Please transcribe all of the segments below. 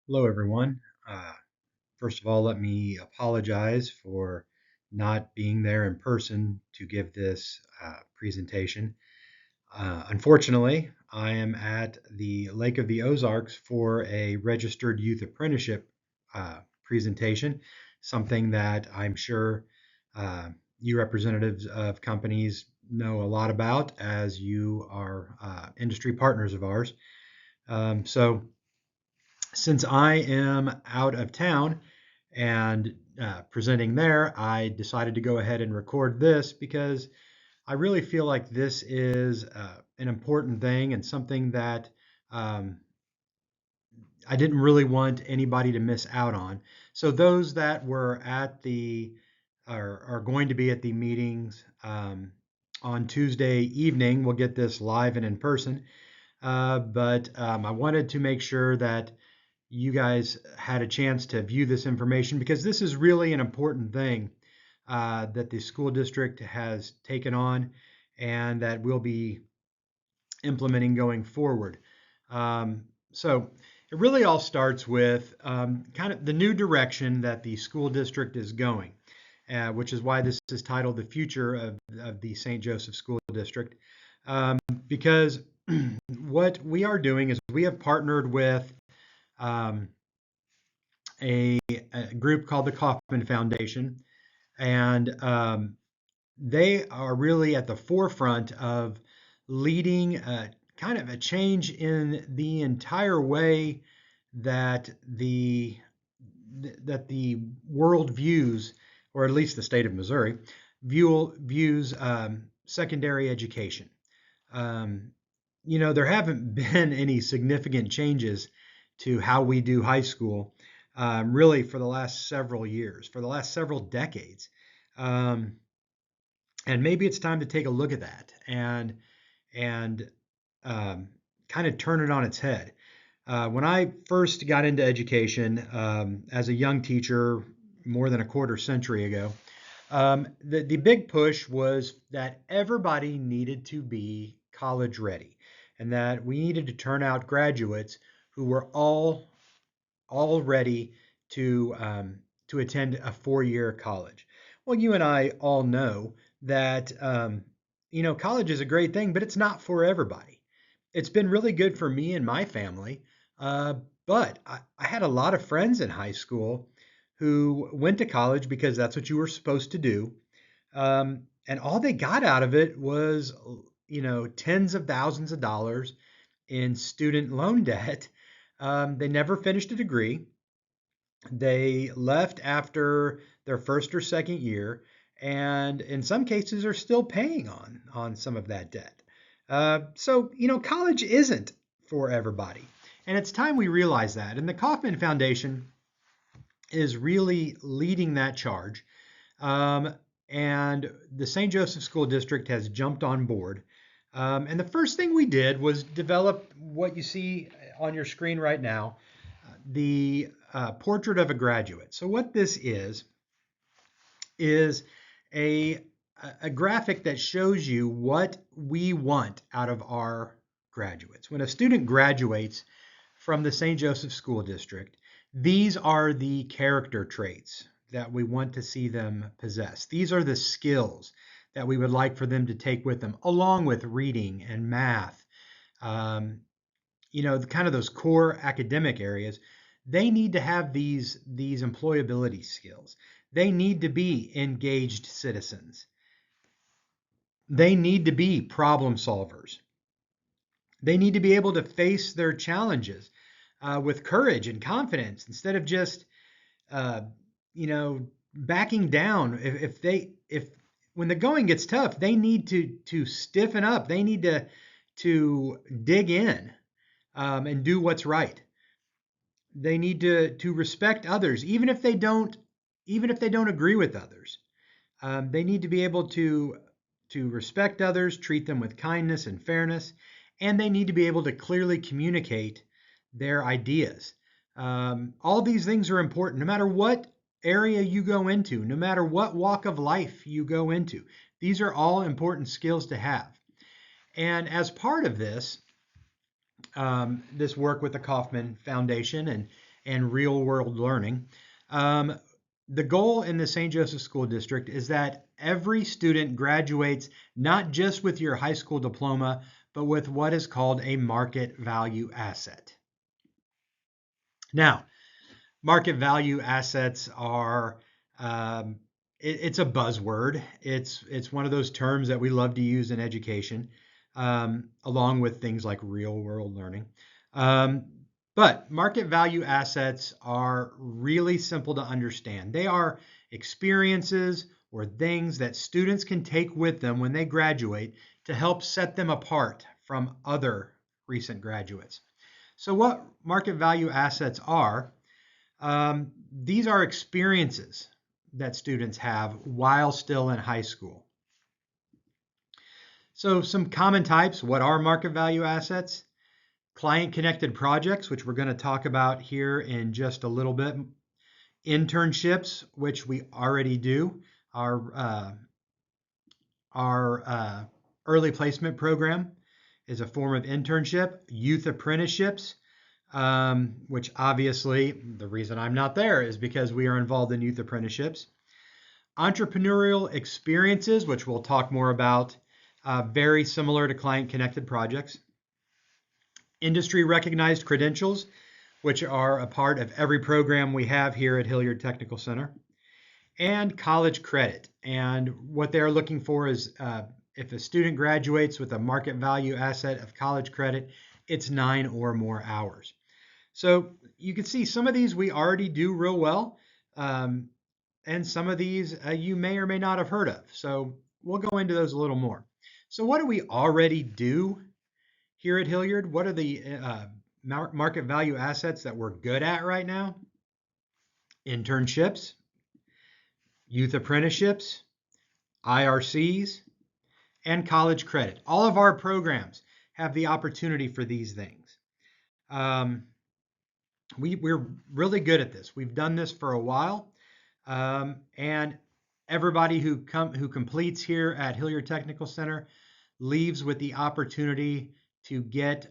Hello, everyone. First of all, let me apologize for not being there in person to give this presentation. Unfortunately, I am at the Lake of the Ozarks for a registered youth apprenticeship presentation, something that I'm sure uh, you representatives of companies know a lot about as you are industry partners of ours. So, since I am out of town and presenting there, I decided to go ahead and record this because I really feel like this is an important thing and something that um, I didn't really want anybody to miss out on. So those that were at the are going to be at the meetings on Tuesday evening will get this live and in person. But I wanted to make sure that you guys had a chance to view this information because this is really an important thing that the school district has taken on and that we'll be implementing going forward. So it really all starts with kind of the new direction that the school district is going, which is why this is titled The Future of the St. Joseph School District. Because what we are doing is we have partnered with um, a group called the Kauffman Foundation, and they are really at the forefront of leading kind of a change in the entire way that the world views, or at least the state of Missouri, views secondary education. Um, there haven't been any significant changes to how we do high school, really for the last several years, for the last several decades. Um, and maybe it's time to take a look at that and um, kind of turn it on its head. When I first got into education as a young teacher more than a quarter century ago, the big push was that everybody needed to be college ready and that we needed to turn out graduates who were all ready to attend a 4-year college. Well, you and I all know that college is a great thing, but it's not for everybody. It's been really good for me and my family, uh, but I had a lot of friends in high school who went to college because that's what you were supposed to do, and all they got out of it was tens of thousands of dollars in student loan debt. They never finished a degree. They left after their first or second year, and in some cases are still paying on some of that debt. So college isn't for everybody, and it's time we realize that. And the Kauffman Foundation is really leading that charge. Um, and the St. Joseph School District has jumped on board. And the first thing we did was develop what you see on your screen right now, the portrait of a graduate. So what this is a a graphic that shows you what we want out of our graduates. When a student graduates from the St. Joseph School District, these are the character traits that we want to see them possess. These are the skills that we would like for them to take with them, along with reading and math, um, kind of those core academic areas. They need to have these employability skills. They need to be engaged citizens. They need to be problem solvers. They need to be able to face their challenges with courage and confidence instead of just, uh, backing down. If when the going gets tough, they need to stiffen up. They need to dig in and do what's right. They need to respect others, even if they don't agree with others. They need to be able to respect others, treat them with kindness and fairness, and they need to be able to clearly communicate their ideas. All these things are important, no matter what area you go into, no matter what walk of life you go into. These are all important skills to have. And as part of this work with the Kauffman Foundation and real world learning. Um, the goal in the St. Joseph School District is that every student graduates not just with your high school diploma, but with what is called a market value asset. Now, market value assets are um, it's a buzzword. It's one of those terms that we love to use in education, along with things like real world learning. Um, but market value assets are really simple to understand. They are experiences or things that students can take with them when they graduate to help set them apart from other recent graduates. So, what market value assets are? These are experiences that students have while still in high school. So, some common types: what are market value assets? Client connected projects, which we're going to talk about here in just a little bit. Internships, which we already do. Our early placement program is a form of internship. Youth apprenticeships, which obviously the reason I'm not there is because we are involved in youth apprenticeships. Entrepreneurial experiences, which we'll talk more about, very similar to client connected projects. Industry recognized credentials, which are a part of every program we have here at Hilliard Technical Center. And college credit. And what they're looking for is if a student graduates with a market value asset of college credit, it's 9 or more hours. So you can see some of these we already do real well, and some of these you may or may not have heard of. So we'll go into those a little more. So what do we already do here at Hilliard? What are the market value assets that we're good at right now? Internships, youth apprenticeships, IRCs, and college credit. All of our programs have the opportunity for these things. We're really good at this. We've done this for a while, and everybody who completes here at Hilliard Technical Center leaves with the opportunity to get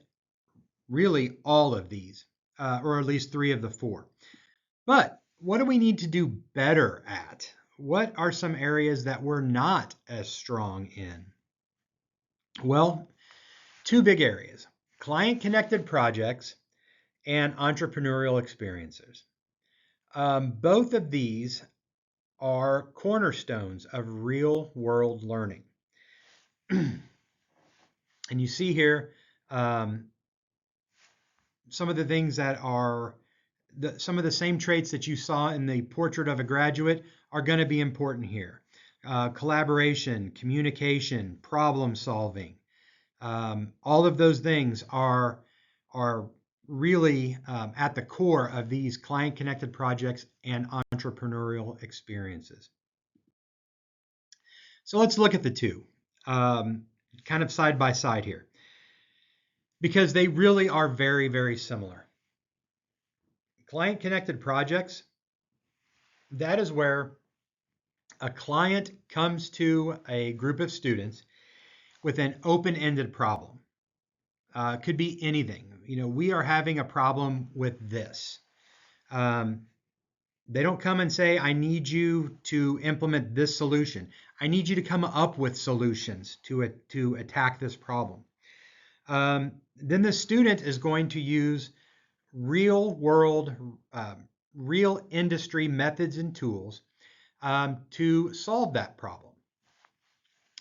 really all of these, or at least 3 of the 4. But what do we need to do better at? What are some areas that we're not as strong in? Well, 2 big areas: client connected projects and entrepreneurial experiences. Both of these are cornerstones of real world learning. And you see here some of the things that are some of the same traits that you saw in the portrait of a graduate are going to be important here. Collaboration, communication, problem solving. All of those things are really at the core of these client connected projects and entrepreneurial experiences. So let's look at the 2 kind of side by side here, because they really are very, very similar. Client connected projects, that is where a client comes to a group of students with an open-ended problem. Could be anything. We are having a problem with this. They don't come and say, I need you to implement this solution. I need you to come up with solutions to attack this problem. Then the student is going to use real world, real industry methods and tools to solve that problem.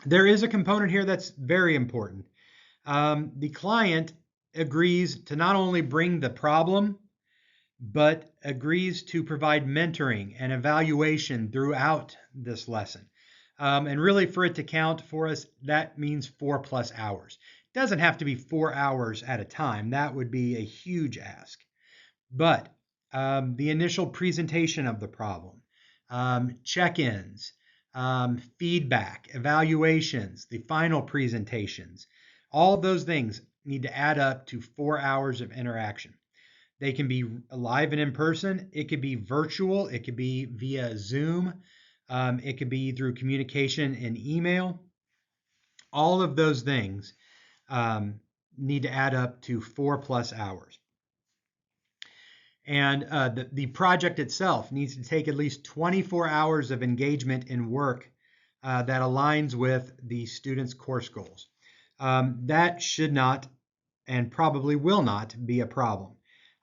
There is a component here that's very important. The client agrees to not only bring the problem, but agrees to provide mentoring and evaluation throughout this lesson. And really, for it to count for us, that means 4+ hours. It doesn't have to be 4 hours at a time. That would be a huge ask. But the initial presentation of the problem, check-ins, feedback, evaluations, the final presentations, all of those things need to add up to 4 hours of interaction. They can be live and in person. It could be virtual. It could be via Zoom. It could be through communication and email. All of those things need to add up to 4+ hours. And the project itself needs to take at least 24 hours of engagement in work that aligns with the student's course goals. That should not and probably will not be a problem.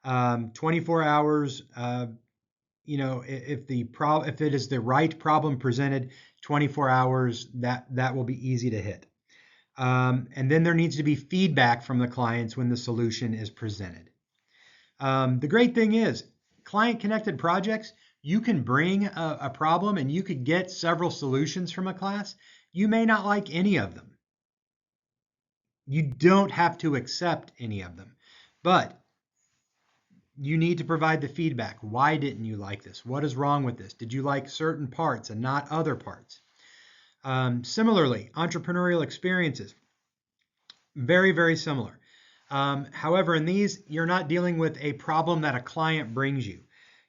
24 hours, if it is the right problem presented, 24 hours, that will be easy to hit. And then there needs to be feedback from the clients when the solution is presented. The great thing is, client-connected projects, you can bring a problem and you could get several solutions from a class. You may not like any of them. You don't have to accept any of them, but you need to provide the feedback. Why didn't you like this? What is wrong with this? Did you like certain parts and not other parts? Similarly, entrepreneurial experiences, very, very similar. However, in these, you're not dealing with a problem that a client brings you.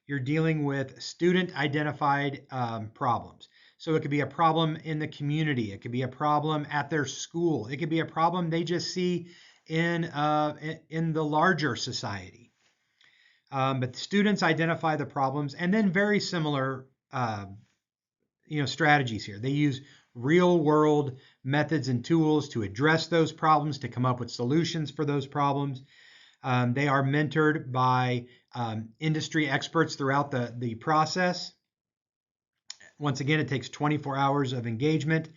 You're dealing with student-identified problems. So it could be a problem in the community. It could be a problem at their school. It could be a problem they just see in the larger society. But students identify the problems, and then very similar strategies here. They use real-world methods and tools to address those problems, to come up with solutions for those problems. They are mentored by industry experts throughout the process. Once again, it takes 24 hours of engagement.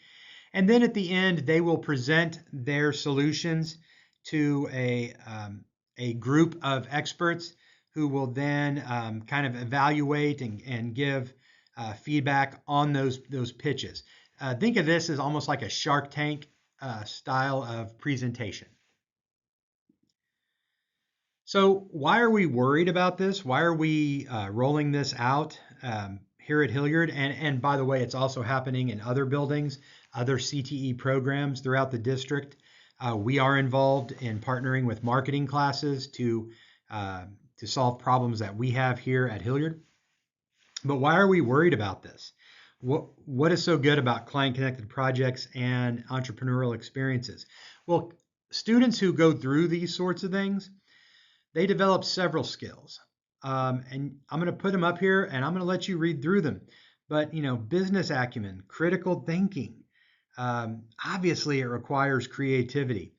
And then at the end, they will present their solutions to a group of experts who will then kind of evaluate and give feedback on those pitches. Think of this as almost like a Shark Tank style of presentation. So why are we worried about this? Why are we rolling this out here at Hilliard? And by the way, it's also happening in other buildings, other CTE programs throughout the district. We are involved in partnering with marketing classes to solve problems that we have here at Hilliard. But why are we worried about this? What is so good about client-connected projects and entrepreneurial experiences? Well, students who go through these sorts of things, they develop several skills. And I'm going to put them up here and I'm going to let you read through them. But, business acumen, critical thinking, obviously it requires creativity.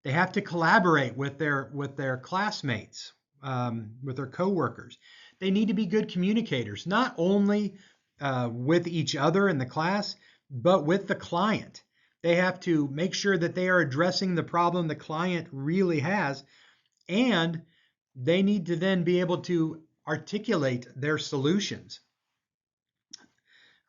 They have to collaborate with their classmates, with their coworkers. They need to be good communicators, not only with each other in the class, but with the client. They have to make sure that they are addressing the problem the client really has, and they need to then be able to articulate their solutions.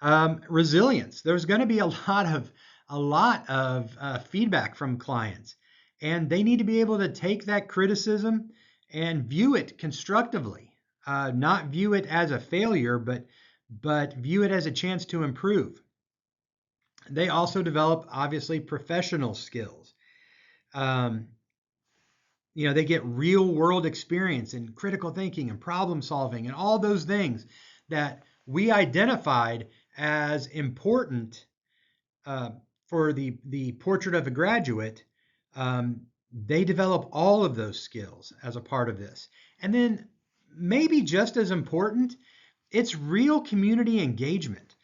Resilience. There's going to be a lot of feedback from clients, and they need to be able to take that criticism and view it constructively, not view it as a failure, but view it as a chance to improve. They also develop, obviously, professional skills. They get real world experience in critical thinking and problem solving and all those things that we identified as important for the portrait of a graduate. They develop all of those skills as a part of this. And then maybe just as important, it's real community engagement.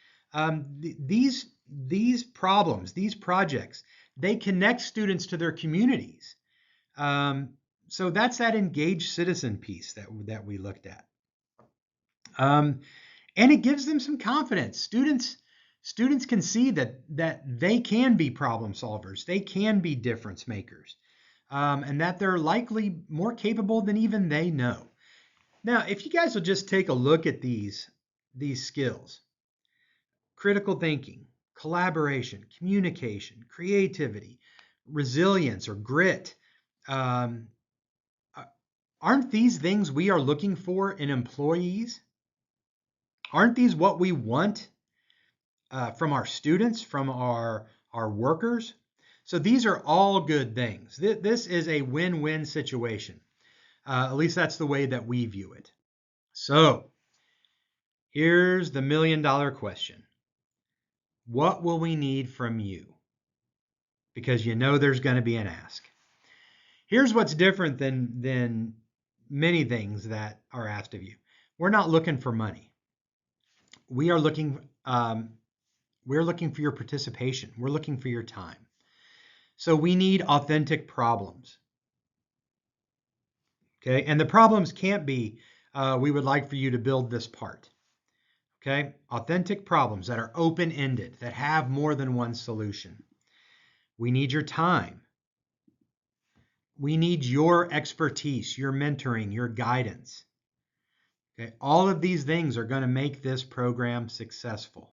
These problems, these projects, they connect students to their communities. So that's that engaged citizen piece that we looked at. And it gives them some confidence. Students can see that they can be problem solvers, they can be difference makers, and that they're likely more capable than even they know. Now, if you guys will just take a look at these skills: critical thinking, collaboration, communication, creativity, resilience or grit. Aren't these things we are looking for in employees? Aren't these what we want from our students, from our workers? So these are all good things. This is a win-win situation. At least that's the way that we view it. So here's the $1 million question. What will we need from you? Because there's going to be an ask. Here's what's different than many things that are asked of you. We're not looking for money. We are looking we're looking for your participation. We're looking for your time. So we need authentic problems. Okay, and the problems can't be we would like for you to build this part. Okay, authentic problems that are open-ended, that have more than one solution. We need your time. We need your expertise, your mentoring, your guidance. Okay, all of these things are going to make this program successful.